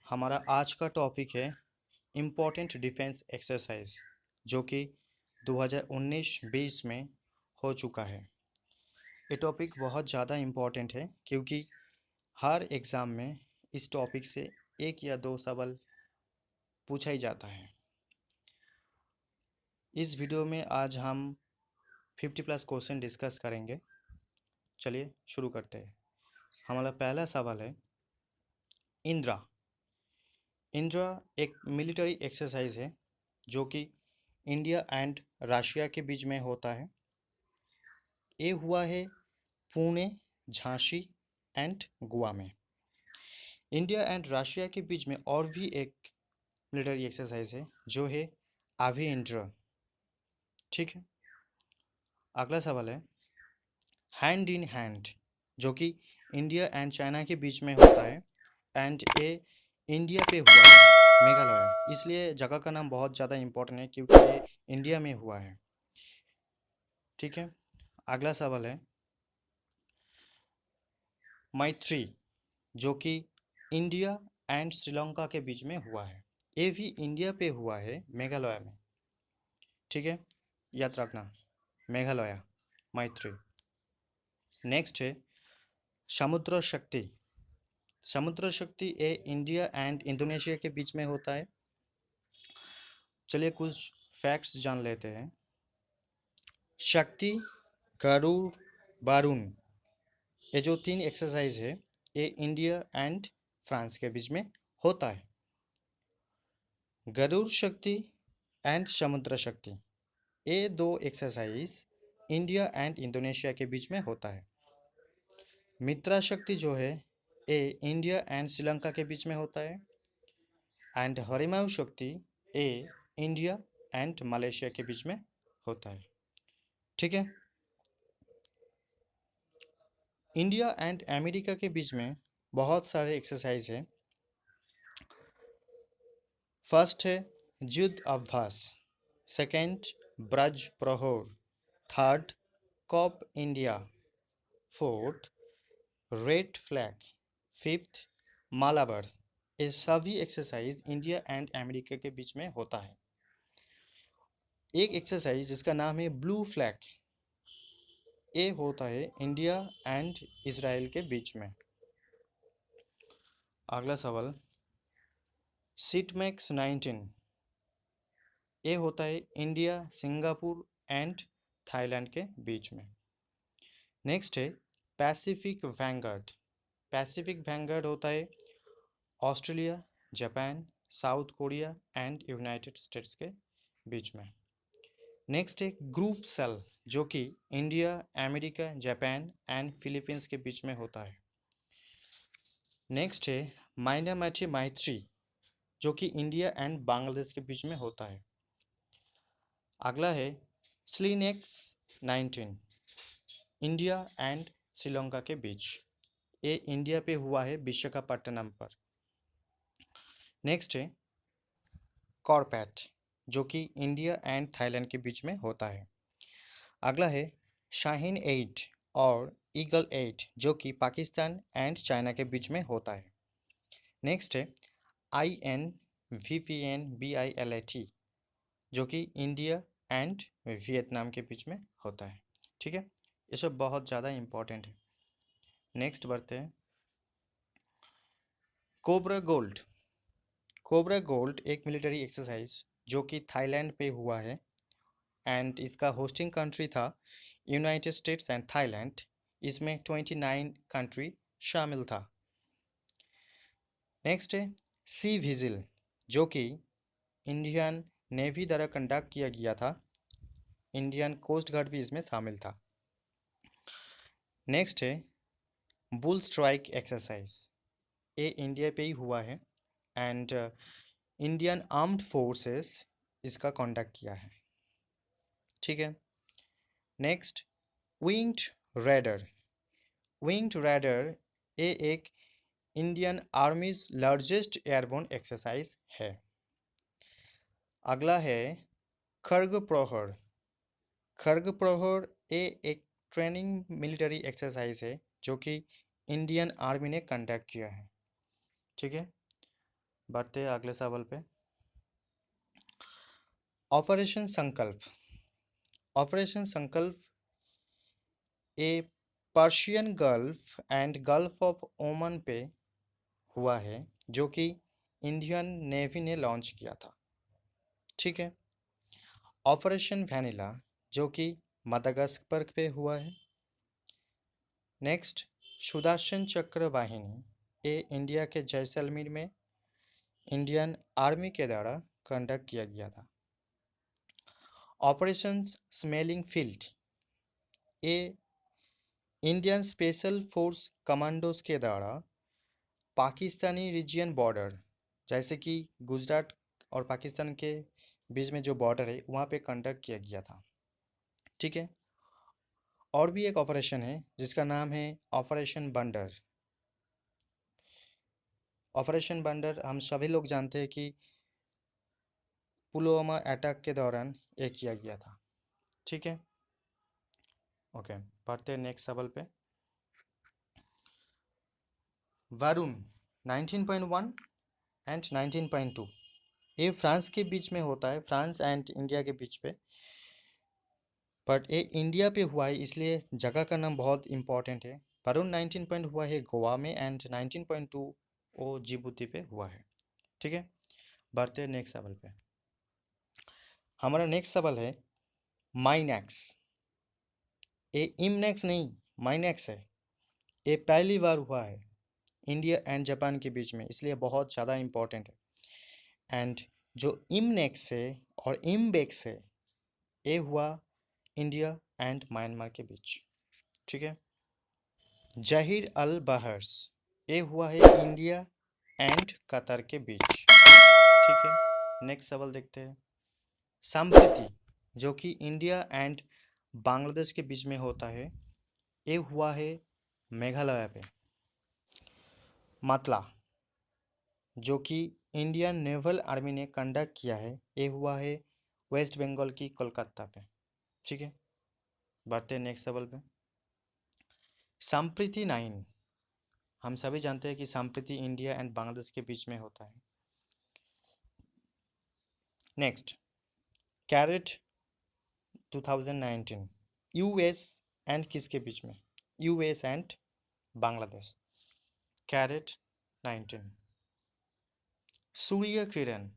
हमारा आज का टॉपिक है इम्पोर्टेंट डिफेंस एक्सरसाइज जो कि 2019-20 में हो चुका है। ये टॉपिक बहुत ज़्यादा इम्पोर्टेंट है क्योंकि हर एग्ज़ाम में इस टॉपिक से एक या दो सवाल पूछा ही जाता है। इस वीडियो में आज हम 50+ क्वेश्चन डिस्कस करेंगे। चलिए शुरू करते हैं। हमारा पहला सवाल है इंदिरा। इंदिरा एक मिलिट्री एक्सरसाइज है जो कि इंडिया एंड रशिया के बीच में होता है। ये हुआ है पुणे, झांसी एंड गोवा में। इंडिया एंड रशिया के बीच में और भी एक मिलिट्री एक्सरसाइज है जो है आवी इंदिरा। ठीक है। अगला सवाल है हैंड इन हैंड जो कि इंडिया एंड चाइना के बीच में होता है एंड ये इंडिया पे हुआ है, मेघालय। इसलिए जगह का नाम बहुत ज़्यादा इम्पोर्टेंट है क्योंकि ये इंडिया में हुआ है। ठीक है। अगला सवाल है मैत्री जो कि इंडिया एंड श्रीलंका के बीच में हुआ है। ये भी इंडिया पे हुआ है, मेघालय में। ठीक है, याद रखना, मेघालय, मैत्री। नेक्स्ट है समुद्र शक्ति। समुद्र शक्ति ये इंडिया एंड इंडोनेशिया के बीच में होता है। चलिए कुछ फैक्ट्स जान लेते हैं। शक्ति, गरुड़, वरुण, ये जो तीन एक्सरसाइज है ये इंडिया एंड फ्रांस के बीच में होता है। गरुड़ शक्ति एंड समुद्र शक्ति ये दो एक्सरसाइज इंडिया एंड इंडोनेशिया के बीच में होता है। मित्रा शक्ति जो है ये इंडिया एंड श्रीलंका के बीच में होता है एंड हरिमाऊ शक्ति ये इंडिया एंड मलेशिया के बीच में होता है। ठीक है। इंडिया एंड अमेरिका के बीच में बहुत सारे एक्सरसाइज है। फर्स्ट है युद्ध अभ्यास, सेकेंड ब्रज Prahar, third Cope India, fourth Red Flag, fifth Malabar. ये सभी एक्सरसाइज इंडिया एंड अमेरिका के बीच में होता है। एक एक्सरसाइज जिसका नाम है ब्लू फ्लैग, ये होता है इंडिया एंड इजराइल के बीच में। अगला सवाल सिटमैक्स 19, ये होता है इंडिया, सिंगापुर एंड थाईलैंड के बीच में। नेक्स्ट है पैसिफिक वैंगार्ड। पैसिफिक वैंगार्ड होता है Australia, Japan, south Korea and United states के बीच में। नेक्स्ट है ग्रुप सेल जो कि India, America, Japan and Philippines के बीच में होता है। नेक्स्ट है माइनामाची मैत्री जो कि इंडिया एंड बांग्लादेश के बीच में होता है। अगला है स्लिनेक्स 19, इंडिया एंड श्रीलंका के बीच। ये इंडिया पे हुआ है विशाखापट्टनम पर। नेक्स्ट है कॉर्पेट जो कि इंडिया एंड थाईलैंड के बीच में होता है। अगला है शाहीन 8 और ईगल 8 जो कि पाकिस्तान एंड चाइना के बीच में होता है। नेक्स्ट है INVPN-BILAT जो कि इंडिया एंड वियतनाम के बीच में होता है। ठीक है, ये सब बहुत ज़्यादा इम्पोर्टेंट है। नेक्स्ट बढ़ते हैं कोबरा गोल्ड। कोबरा गोल्ड एक मिलिट्री एक्सरसाइज जो कि थाईलैंड पे हुआ है एंड इसका होस्टिंग कंट्री था यूनाइटेड स्टेट्स एंड थाईलैंड। इसमें 29 कंट्री शामिल था। नेक्स्ट है सी विजिल जो कि इंडियन नेवी द्वारा कंडक्ट किया गया था। इंडियन कोस्ट गार्ड भी इसमें शामिल था। नेक्स्ट है बुल स्ट्राइक एक्सरसाइज, ये इंडिया पे ही हुआ है एंड इंडियन आर्म्ड फोर्सेस इसका कंडक्ट किया है। ठीक है। Next winged raider. Winged raider ये एक इंडियन आर्मीज लार्जेस्ट एयरबोर्न एक्सरसाइज है। अगला है खर्ग प्रहर। खर्ग प्रहर ये एक ट्रेनिंग मिलिट्री एक्सरसाइज है जो कि इंडियन आर्मी ने कंडक्ट किया है। ठीक है। बढ़ते हैं अगले सवाल पे। Operation Sankalp. Operation Sankalp a Persian gulf and gulf of Oman पे हुआ है, जो कि इंडियन नेवी ने लॉन्च किया था। ठीक है। ऑपरेशन वैनिला, जो कि मदागास्कर पे हुआ है। नेक्स्ट, सुदर्शन चक्र वाहिनी ये इंडिया के जैसलमेर में इंडियन आर्मी के द्वारा कंडक्ट किया गया था। ऑपरेशन स्मेलिंग फील्ड ये इंडियन स्पेशल फोर्स कमांडोज के द्वारा पाकिस्तानी रीजियन बॉर्डर, जैसे कि गुजरात और पाकिस्तान के बीच में जो बॉर्डर है वहाँ पे कंडक्ट किया गया था। ठीक है। और भी एक ऑपरेशन है जिसका नाम है ऑपरेशन बंदर। ऑपरेशन बंदर हम सभी लोग जानते हैं कि पुलवामा अटैक के दौरान ये किया गया था। ठीक है। ओके, बढ़ते हैं नेक्स्ट सवाल पे। वरुण 19.1 एंड 19.2 ये फ्रांस के बीच में होता है, फ्रांस एंड इंडिया के बीच पे, बट ये इंडिया पे हुआ है इसलिए जगह का नाम बहुत इंपॉर्टेंट है। वरुण 19 पॉइंट हुआ है गोवा में एंड 19.2 वो जिबूती पे हुआ है। ठीक है। बढ़ते हैं नेक्स्ट सवाल पे। हमारा नेक्स्ट सवाल है माइनैक्स। ये इमनेक्स नहीं, माइनैक्स है। ये पहली बार हुआ है इंडिया एंड जापान के बीच में, इसलिए बहुत ज़्यादा इम्पोर्टेंट है। एंड जो इमनेक्स है और इमबेक्स है ये हुआ इंडिया एंड म्यांमार के बीच। ठीक है। जहीर अल बहर्स ये हुआ है इंडिया एंड कतर के बीच। ठीक है। नेक्स्ट सवाल देखते हैं। संप्रति जो कि इंडिया एंड बांग्लादेश के बीच में होता है ये हुआ है मेघालय पे। मतला जो कि इंडियन नेवल आर्मी ने कंडक्ट किया है ये हुआ है वेस्ट बंगाल की कोलकाता पे। ठीक है। बढ़ते हैं नेक्स्ट सवाल पे। संप्रति 9 हम सभी जानते हैं कि संप्रति इंडिया एंड बांग्लादेश के बीच में होता है। नेक्स्ट, कैरेट 2019 यूएस एंड किसके बीच में? US and Bangladesh. Carat 19। Surya Kiran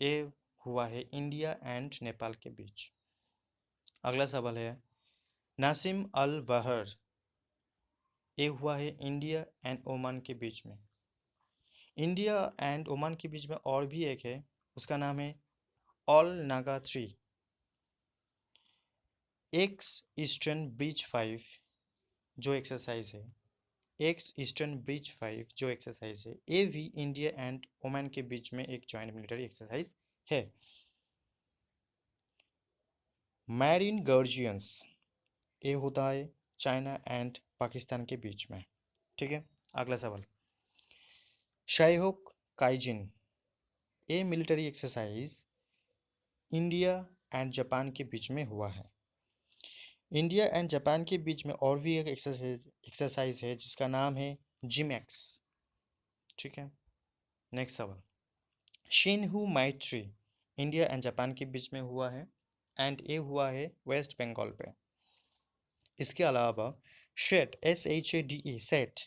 ये हुआ है इंडिया एंड नेपाल के बीच। अगला सवाल है नासिम अल बहर ये हुआ है इंडिया एंड ओमान के बीच में। इंडिया एंड ओमान के बीच में और भी एक है, उसका नाम है all Naga 3। X eastern bridge 5 जो एक्सरसाइज है, एक्स ईस्टर्न ब्रिज 5 जो एक्सरसाइज है ये भी इंडिया एंड ओमान के बीच में एक जॉइंट मिलिट्री एक्सरसाइज है। मैरिन गर्जियंस ये होता है चाइना एंड पाकिस्तान के बीच में। ठीक है। अगला सवाल शाइहोक काइजिन ये military exercise India and Japan के बीच में हुआ है। इंडिया एंड जापान के बीच में और भी एक एक्सरसाइज है जिसका नाम है जिमैक्स। ठीक है। नेक्स्ट सवाल शिनहू मैत्री इंडिया एंड जापान के बीच में हुआ है एंड ये हुआ है वेस्ट बंगाल पे। इसके अलावा सेट SHADE सेट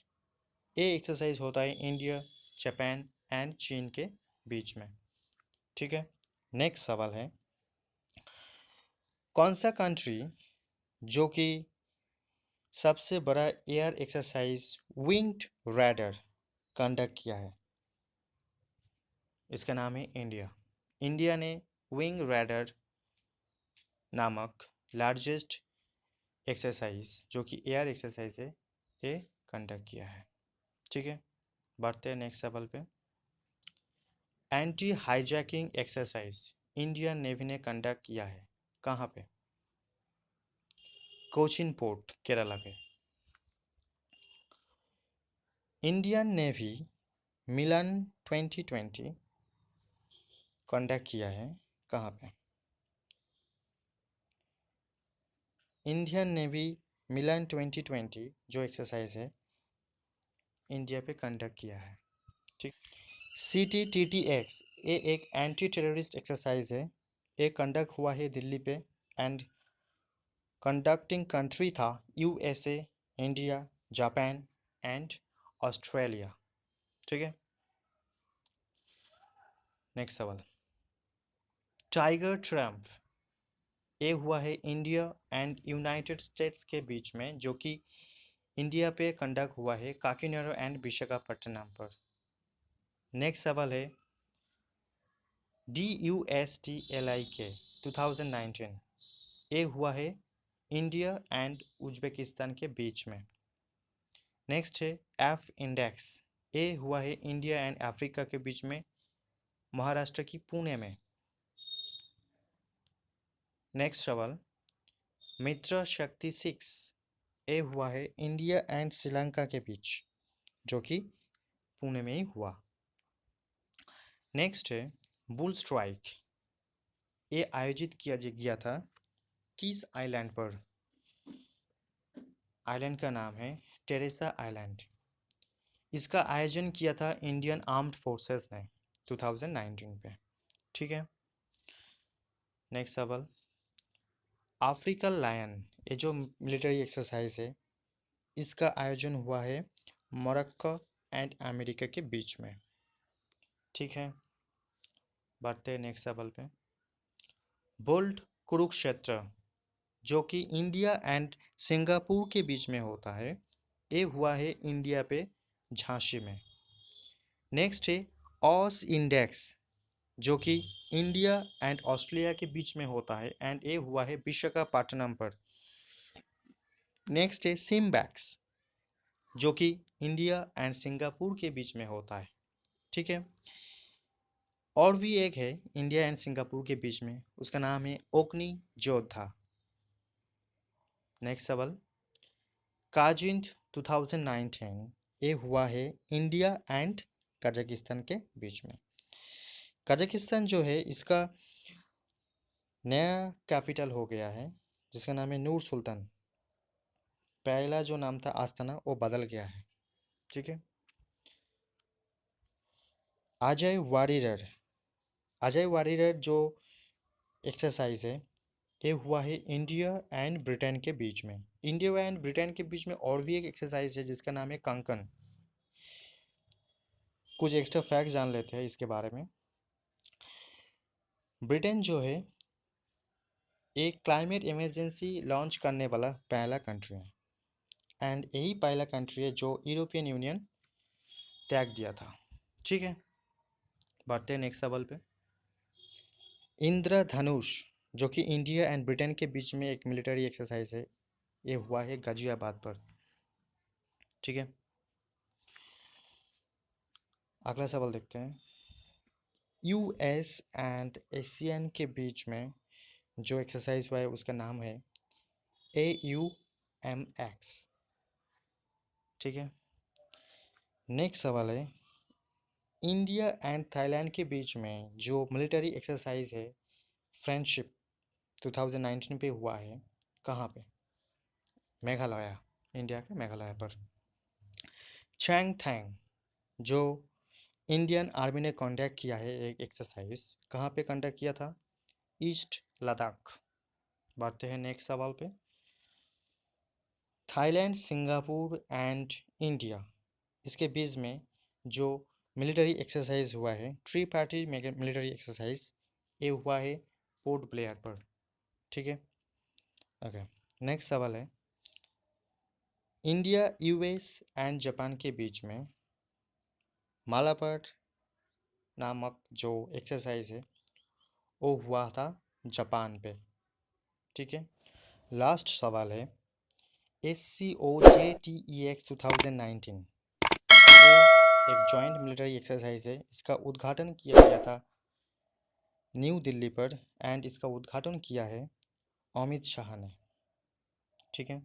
ये एक्सरसाइज होता है इंडिया जापान एंड चीन के बीच में। ठीक है। नेक्स्ट सवाल है कौन सा कंट्री जो कि सबसे बड़ा air exercise winged radar conduct किया है? इसका नाम है इंडिया। इंडिया ने विंग रैडर नामक लार्जेस्ट एक्सरसाइज जो कि एयर एक्सरसाइज है ये कंडक्ट किया है। ठीक है। बढ़ते हैं नेक्स्ट सवाल पे। Anti hijacking exercise Indian navy ने कंडक्ट किया है कहाँ पे? कोचिन पोर्ट केरला पे। इंडियन नेवी मिलन 2020 कंडक्ट किया है कहाँ पे? इंडियन नेवी मिलन 2020 जो एक्सरसाइज है इंडिया पे कंडक्ट किया है। ठीक। CTTTX ये एक एंटी टेररिस्ट एक्सरसाइज है। ये कंडक्ट हुआ है दिल्ली पे एंड कंडक्टिंग कंट्री था USA, India, Japan and Australia. ठीक है, नेक्स्ट सवाल। टाइगर ट्रम्प ये हुआ है इंडिया एंड यूनाइटेड स्टेट्स के बीच में, जो कि इंडिया पे कंडक्ट हुआ है काकीनाडा एंड विशाखापट्टनम पर। नेक्स्ट सवाल है DUSTLIK 2019 ये हुआ है इंडिया एंड उज्बेकिस्तान के बीच में। नेक्स्ट है F इंडेक्स ये हुआ है इंडिया एंड अफ्रीका के बीच में, महाराष्ट्र की पुणे में। नेक्स्ट सवाल मित्र शक्ति 6 ये हुआ है इंडिया एंड श्रीलंका के बीच, जो कि पुणे में ही हुआ। नेक्स्ट है बुल स्ट्राइक ये आयोजित किया गया था किस आइलैंड पर? आइलैंड का नाम है टेरेसा आइलैंड। इसका आयोजन किया था इंडियन आर्म्ड फोर्सेस ने 2019 पे। ठीक है, नेक्स्ट सवाल अफ्रीकन लायन ये जो मिलिट्री एक्सरसाइज है इसका आयोजन हुआ है मोरक्को एंड अमेरिका के बीच में। ठीक है, बढ़ते हैं नेक्स्ट सवाल पे। बोल्ट कुरुक्षेत्र जो कि इंडिया एंड सिंगापुर के बीच में होता है, ये हुआ है इंडिया पे झांसी में। नेक्स्ट है ऑस इंडेक्स जो कि इंडिया एंड ऑस्ट्रेलिया के बीच में होता है एंड ये हुआ है विशाखापट्टनम पर। नेक्स्ट है सिम्बैक्स जो कि इंडिया एंड सिंगापुर के बीच में होता है। ठीक है, और भी एक है इंडिया एंड सिंगापुर के बीच में, उसका नाम है ओकनी जोधा। नेक्स्ट सवाल काजिंद 2019 ये हुआ है इंडिया एंड कजाकिस्तान के बीच में। कजाकिस्तान जो है इसका नया कैपिटल हो गया है जिसका नाम है नूर सुल्तान। पहला जो नाम था आस्ताना वो बदल गया है। ठीक है, अजय वारियर जो एक्सरसाइज है ये हुआ है इंडिया एंड ब्रिटेन के बीच में। इंडिया एंड ब्रिटेन के बीच में और भी एक एक्सरसाइज है जिसका नाम है कंकन। कुछ एक्स्ट्रा फैक्ट जान लेते हैं इसके बारे में। ब्रिटेन जो है एक क्लाइमेट इमरजेंसी लॉन्च करने वाला पहला कंट्री है एंड यही पहला कंट्री है जो यूरोपियन यूनियन टैग दिया था। ठीक है, बढ़ते हैं नेक्स्ट सवाल पे। इंद्रधनुष जो कि इंडिया एंड ब्रिटेन के बीच में एक मिलिट्री एक्सरसाइज है, ये हुआ है गाजियाबाद पर। ठीक है, अगला सवाल देखते हैं। US एंड एशियन के बीच में जो एक्सरसाइज हुआ है उसका नाम है AUMX। ठीक है, नेक्स्ट सवाल है इंडिया एंड थाईलैंड के बीच में जो मिलिट्री एक्सरसाइज है फ्रेंडशिप 2019 पे हुआ है, कहाँ पे? मेघालय, इंडिया के मेघालय पर। चैंग थैंग जो इंडियन आर्मी ने कंडक्ट किया है एक एक्सरसाइज, कहाँ पे कंडक्ट किया था? ईस्ट लद्दाख। बढ़ते हैं नेक्स्ट सवाल पे। थाईलैंड, सिंगापुर एंड इंडिया इसके बीच में जो मिलिट्री एक्सरसाइज हुआ है ट्री पार्टी मिलिट्री एक्सरसाइज, ये हुआ है पोर्ट ब्लेयर पर। ठीक है, ओके, नेक्स्ट सवाल है इंडिया US एंड जापान के बीच में मालाबार नामक जो एक्सरसाइज है वो हुआ था जापान पे। ठीक है, लास्ट सवाल है SCOJTEX 2019 ये एक जॉइंट मिलिट्री एक्सरसाइज है। इसका उद्घाटन किया गया था न्यू दिल्ली पर एंड इसका उद्घाटन किया है अमित शाह ने। ठीक है।